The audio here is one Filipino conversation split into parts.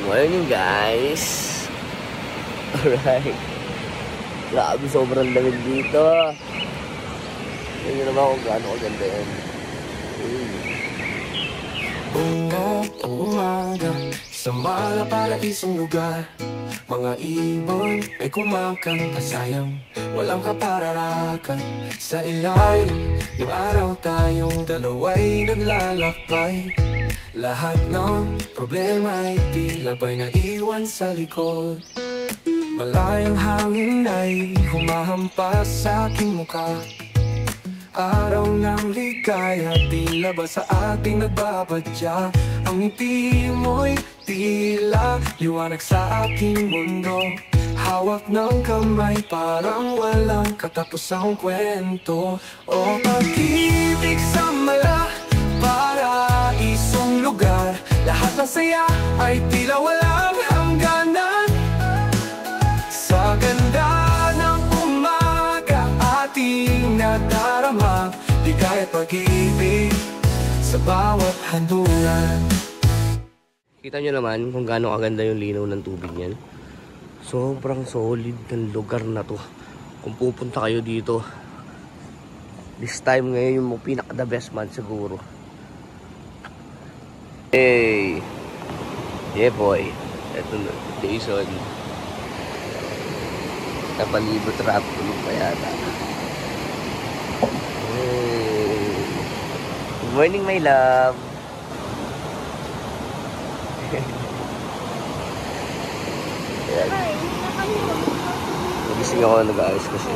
Morning guys. Alright. Grabe, sobrang lamig dito. Tingnan nyo naman kung gaano kaganda yan. Ungat ang umaga sa malapaisang lugar. Mga ibon ay kumakanta, sayang walang kapararakan. Sa ilalim ng araw tayong dalawa'y naglalakbay. Lahat ng problema ay tila ba'y naiwan sa likod. Malayang hangin ay humahampas sa aking mukha. Araw ng ligaya, tila ba sa ating nagbabadya. Ang ngiti mo'y tila liwanag sa aking mundo. Hawak ng kamay, parang walang katapusang kwento. O pag-ibig sa mala, paraisong lugar. Lahat ng saya ay tila walang hangganan. Sa ganda ng umaga, ating nadarama ligaya't pag-ibig sa bawat handulan. Kita nyo naman kung gaano kaganda yung linaw ng tubig niyan. Sobrang solid ng lugar na to. Kung pupunta kayo dito, this time ngayon yung pinaka the best month siguro. Hey, yeah boy, eto na, Jason. Napalibot rap, tulog pa yata. Hey. Good morning my love. Nagising ako, nag-aayos kasi.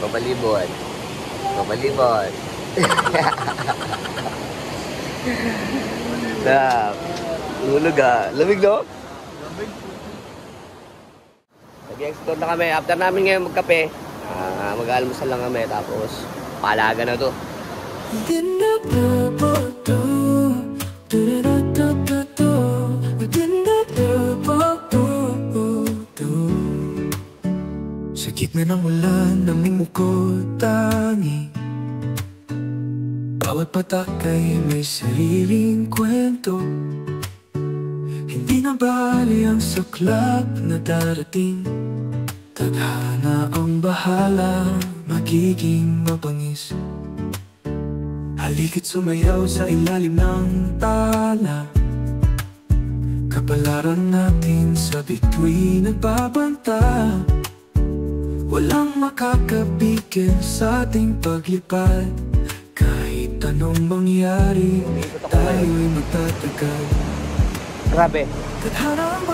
Pabalibot. Pabalibot. Tulog ah. Lamig no? Lamig. Nag-explore na kami. After namin ngayon magkape, mag-almusal lang kami. Tapos, palaga na to. Sa gitna ng ulan, naming uko tangi. Bawat patak ay may sariling kwento. Hindi na bali ang saklap na darating. Tadhana ang bahala, magiging mabangis. Halika't sumayaw sa ilalim ng tala. Kapalaran natin sa bituin nagbabanta. Walang makakapigil sa ating paglipad. Kahit anong mangyari, tayo'y magtatagal. Grabe,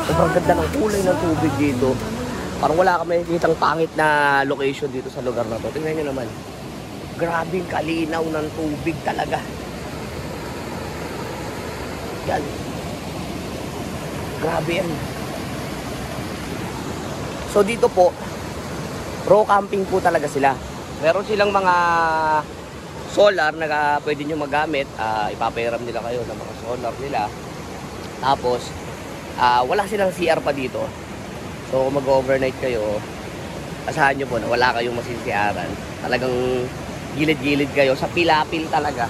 sobrang ganda ng kulay ng tubig dito. Parang wala kami kitang pangit na location dito sa lugar na to. Tingnan nyo naman, grabing kalinaw ng tubig talaga. Yan, grabe yan. So dito po, pro camping po talaga sila. Meron silang mga solar na pwede nyo magamit. Ipapahiram nila kayo ng mga solar nila. Tapos, wala silang CR pa dito. So kung mag-overnight kayo, asahan nyo po na wala kayong masisiyaran. Talagang gilid-gilid kayo sa pilapil talaga.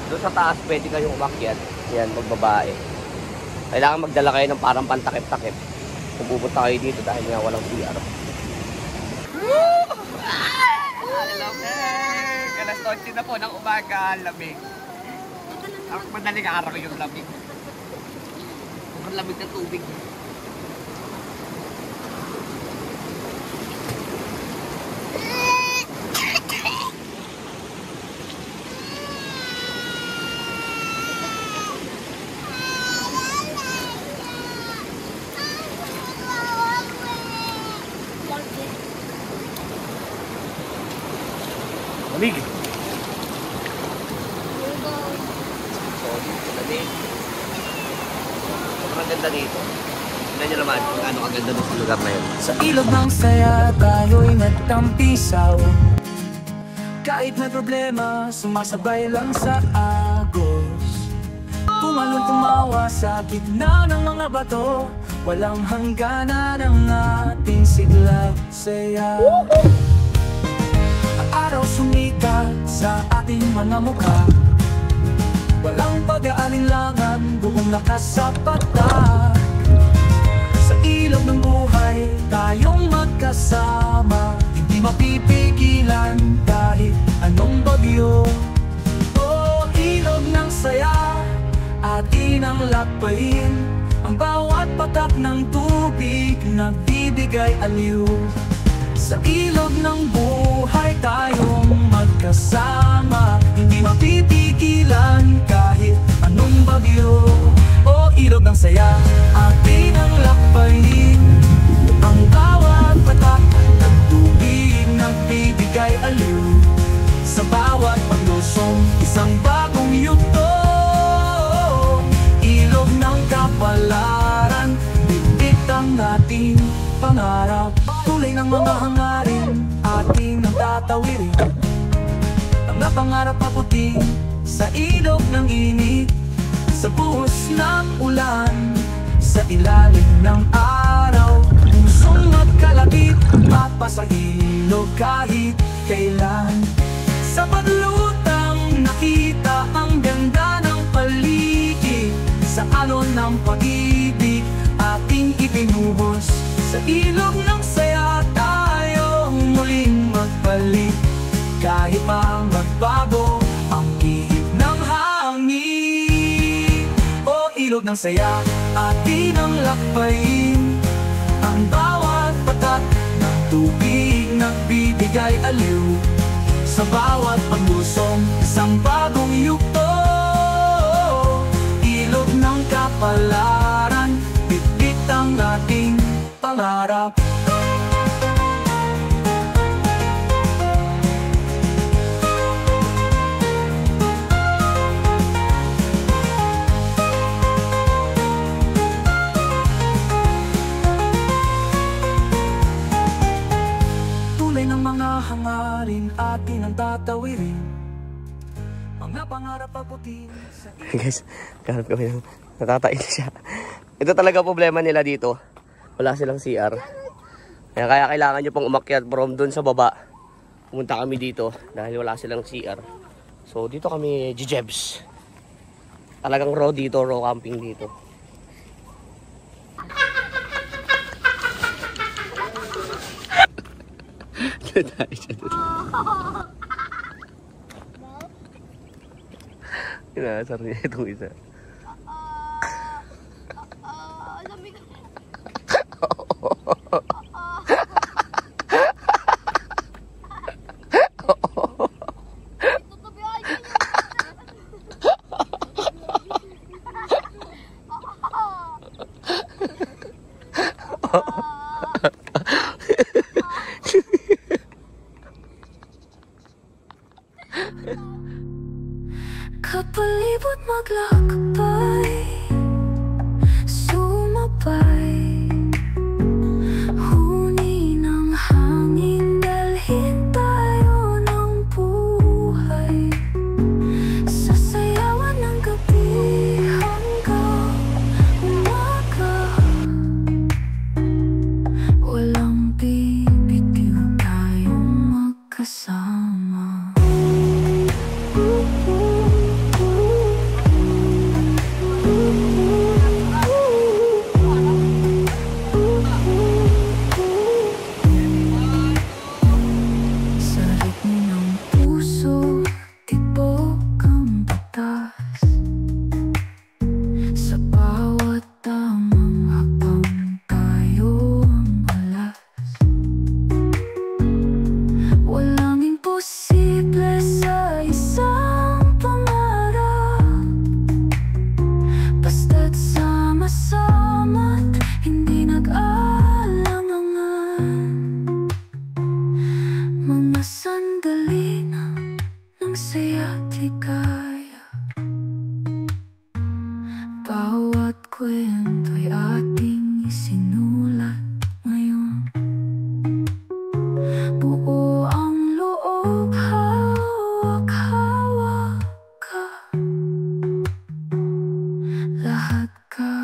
Doon sa taas pwede kayong umakyat. Yan, magbabae. Kailangan magdala kayo ng parang pantakip-takip kung pupunta kayo dito dahil nga walang CR. Alas 11 na po ng umaga, lamig. Madaling araw yung lamig. Ang lamig ng tubig. Lamig. Sobrang ganda dito. Tignan nyo naman kung ano kaganda dito sa lugar na yun. Sa ilog ng saya, tayo'y nagtampisaw. Kahit may problema, sumasabay lang sa agos. Tumalon tumawa sa gitna ng mga bato. Walang hangganan ang ating sigla saya. Ang araw sumikat sa ating mga mukha. Walang pag-aalinlangan, buong lakas sa patak. Sa ilog ng buhay, tayong magkasama. Hindi mapipigilan kahit anong bagyo. O ilog ng saya, atin ang lakbayin. Ang bawat patak ng tubig, nagbibigay aliw. Sa ilog ng buhay, tayong magkasama. Hindi mapipigilan kahit anong bagyo. O ilog ng saya, atin ang lakbayin. Ang bawat patak ng tubig, nagbibigay aliw. Sa bawat paglusong, isang bagong yugto. Ilog ng kapalaran, bibig ang ating pangarap. Tulay ng mga hangarin, ating ang tatawirin. Ang napangarap maputi sa ilog ng init, sa buhos ng ulan, sa ilalim ng araw. Pusong magkalapit, mapasa ilog kahit kailan. Sa paglutang nakita ang ganda ng paligid. Sa alon ng pag-ibig, ating ibinuhos. Sa ilog ng saya, tayong muling magbalik. Kahit pa magbago ang ihip ng hangin. O ilog ng saya, atin ang lakbayin. Ang bawat patak ng tubig, nagbibigay aliw. Sa bawat paglusong, isang bagong yugto. Ilog ng kapalaran, bitbit ang ating pangarap. Tulay ng mga hangarin, atin ang tatawirin. Ang napangarap paputin sa Guys, kahanap kami ng natatain siya. Ito talaga problema nila dito. Wala silang CR. Kaya kailangan nyo pong umakyat from doon sa baba. Pumunta kami dito dahil wala silang CR. So dito kami Jebs. Talagang raw dito, raw camping dito. Tayo siya doon. Inaasar niya itong isa. Kapalibot maglakbay, sumabay, huni ng hangin, dalhin tayo ng buhay. Sasayawan ng gabi hanggang umaga. Walang bibitiw, tayong magkasama. Bawat kwento'y ating isinulat ngayon. Buo ang loob, hawak-hawak ka. Lahat ka